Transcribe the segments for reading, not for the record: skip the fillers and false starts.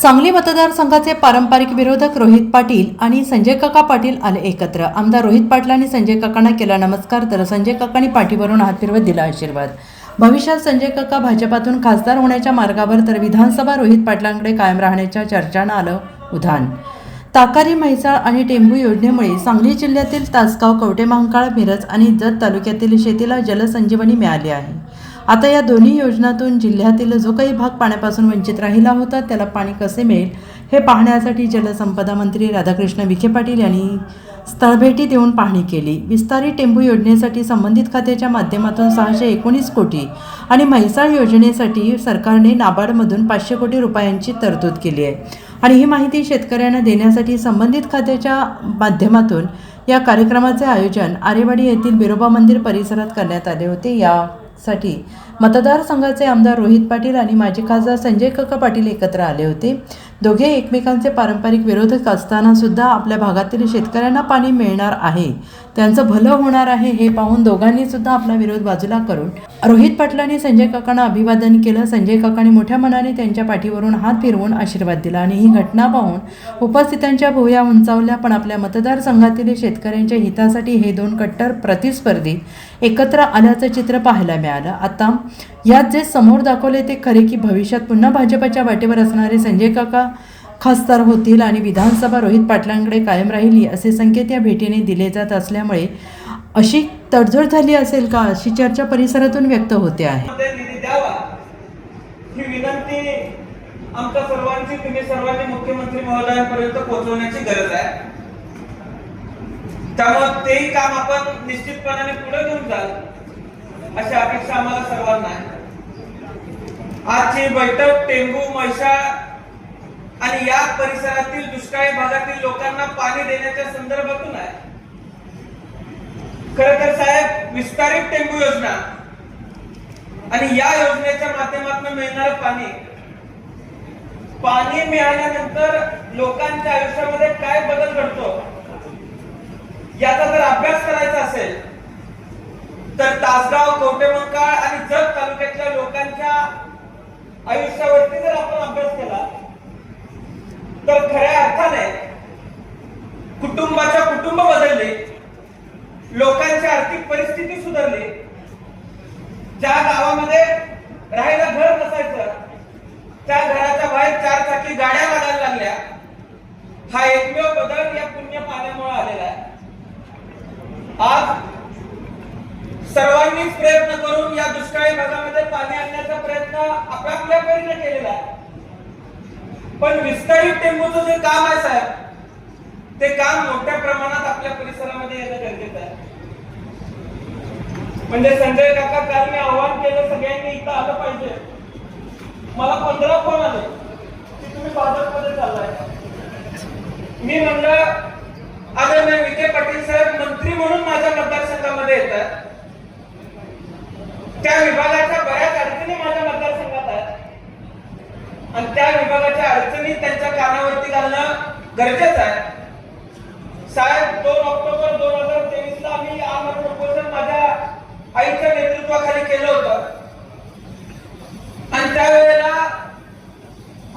सांगली मतदारसंघाचे पारंपरिक विरोधक रोहित पाटील आणि संजय काका पाटील आले एकत्र। आमदार रोहित पाटलांनी संजय काकांना केला नमस्कार, तर संजय काकांनी पाठीवरून हात फिरवत दिला आशीर्वाद। भविष्यात संजय काका भाजपातून खासदार होण्याच्या मार्गावर, तर विधानसभा रोहित पाटलांकडे कायम राहण्याच्या चर्चांना आलं उधाण। ताकारी, म्हैसाळ आणि टेंभू योजनेमुळे सांगली जिल्ह्यातील तासगाव, कवठेमहांकाळ, मिरज आणि जत तालुक्यातील शेतीला जलसंजीवनी मिळाली आहे। आता या दोन्ही योजनांतून जिल्ह्यातील जो काही भाग पाण्यापासून वंचित राहिला होता त्याला पाणी कसे मिळेल हे पाहण्यासाठी जलसंपदा मंत्री राधाकृष्ण विखे पाटील यांनी स्थळभेटी देऊन पाहणी केली। विस्तारित टेंभू योजनेसाठी संबंधित खात्याच्या माध्यमातून 619 कोटी आणि म्हैसाळ योजनेसाठी सरकारने नाबार्डमधून 500 कोटी रुपयांची तरतूद केली आहे आणि ही माहिती शेतकऱ्यांना देण्यासाठी संबंधित खात्याच्या माध्यमातून या कार्यक्रमाचे आयोजन आरेवाडी येथील बिरोबा मंदिर परिसरात करण्यात आले होते। यासाठी मतदारसंघाचे आमदार रोहित पाटील आणि माजी खासदार संजय काका पाटील एकत्र आले होते। दोघे एकमेकांचे पारंपरिक विरोधक असताना सुद्धा आपल्या भागातील शेतकऱ्यांना पाणी मिळणार आहे, त्यांचं भलं होणार आहे हे पाहून दोघांनी सुद्धा आपला विरोध बाजूला करून रोहित पाटलांनी संजय काकांना अभिवादन केलं। संजय काकांनी मोठ्या मनाने त्यांच्या पाठीवरून हात फिरवून आशीर्वाद दिला आणि ही घटना पाहून उपस्थितांच्या भुवया उंचावल्या। पण आपल्या मतदारसंघातील शेतकऱ्यांच्या हितासाठी हे दोन कट्टर प्रतिस्पर्धी एकत्र आल्याचं चित्र पाहायला मिळालं। आता यात जे समोर दाखवले ते खरे की भविष्यात पुन्हा भाजपच्या वाटेवर असणारे संजय काका खासदार होतील आणि विधानसभा रोहित पाटलांकडे कायम राहिली असे संकेत या भेटीने दिले जात असल्यामुळे अशी तडजोड झाली असेल का अशी चर्चा परिसरातून व्यक्त होते आहे। ही विनंती आमच्या सर्वांची तुम्ही सर्वांनी मुख्यमंत्री महोदयांपर्यंत पोहोचवण्याची गरज आहे। त्यामुळे तेही काम आपण निश्चितपणाने पुढे घेऊन जाल अशी अपेक्षा आम्हाला सर्वांना आहे। आजची बैठक टेंभू, म्हैसाळ आणि या परिसरातील दुष्काळी भागातील लोकांना पाणी देण्याच्या संदर्भातून आहे। खरं तर साहेब, विस्तारित टेंभू योजना आणि या योजनेच्या माध्यमातून मिळणारं पाणी मिळाल्यानंतर लोकांच्या आयुष्यामध्ये काय बदल घडतो याचा जर अभ्यास करायचा असेल तर तासगाव, कवठेमहांकाळ आणि जत तालुक्यातल्या लोकांच्या आयुष्यावरती जर आपण अभ्यास केला तर खऱ्या अर्थाने कुटुंब बदलले, लोकांची आर्थिक परिस्थिती सुधारली। ज्या गावामध्ये राहायला घर नसायचं त्या घराच्या बाहेर 4 चाकी गाड्या लागायला लागल्या। हा एकमेव बदल या पुण्य पाण्यामुळे आलेला आहे। आज सर्वांनीच प्रयत्न करून या दुष्काळी भागामध्ये पाणी आणण्याचा प्रयत्न आपापल्या परीने केलेला आहे। पण विस्तारित टेंभूचं जे काम आहे साहेब, ते काम मोठ्या प्रमाणात आपल्या परिसरामध्ये येणं गरजेचं आहे। म्हणजे संजय काका, काल मी आव्हान केलं सगळ्यांनी इथं आलं पाहिजे। मला 15 फोन आले की तुम्ही भाजपमध्ये चाललाय। मी म्हणलं आदरणीय विखे पाटील साहेब मंत्री म्हणून माझ्या मतदारसंघामध्ये येतात, त्या विभागाच्या बऱ्याच अडचणी माझ्या मतदारसंघात आहेत आणि त्या विभागाच्या अडचणी त्यांच्या कानावरती घालणं गरजेचं आहे। साहेब, 2 ऑक्टोबर 2023 ला मी आमर प्रपोजल माझ्या आईच्या नेतृत्वाखाली केलं होतं आणि त्यावेळेला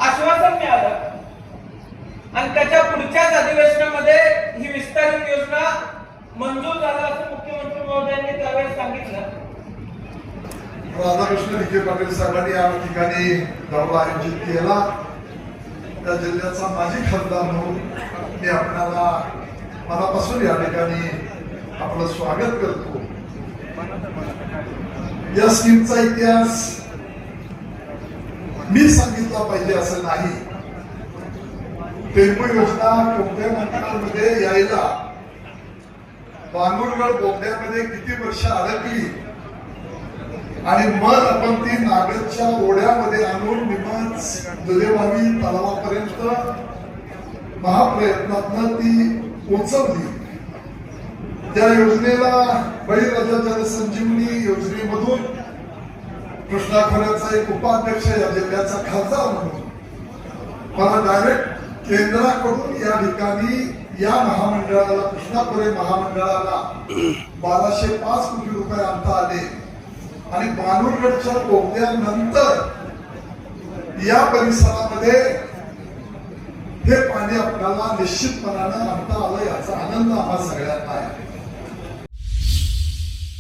आश्वासन मिळालं आणि त्याच्या पुढच्याच अधिवेशनामध्ये ही विस्तारित योजना मंजूर झाला असं मुख्यमंत्री महोदयांनी त्यावेळेस सांगितलं। राधाकृष्ण विखे पाटील साहेबांनी या ठिकाणी दौरा आयोजित केला। त्या जिल्ह्याचा माजी खासदार म्हणून मी आपल्याला मनापासून या ठिकाणी आपलं स्वागत करतो। या स्कीमचा इतिहास मी सांगितला पाहिजे असं नाही। टेंभू योजना कवठेमहांकाळमध्ये यायला बांगुरगड बोगद्यामध्ये किती वर्ष अडकली आणि मग आपण ती नागदच्या ओढ्यामध्ये आणून निमज, दुधेवावी तलावापर्यंत महाप्रयत्नातनं ती पोचवली। त्या योजनेला बळीराजा जलसंजीवनी योजनेमधून कृष्णा खोऱ्याचा एक उपाध्यक्ष या जिल्ह्याचा खासदार म्हणून मला डायरेक्ट केंद्राकडून या ठिकाणी या महामंडळाला, कृष्णा खोरे महामंडळाला 1205 कोटी रुपये आणता आले आणि बाणूरगडच्या बोगद्यानंतर या परिसरामध्ये हे पाणी आपल्याला निश्चितपणानं आणता आलं याचा आनंद आम्हा सगळ्यांना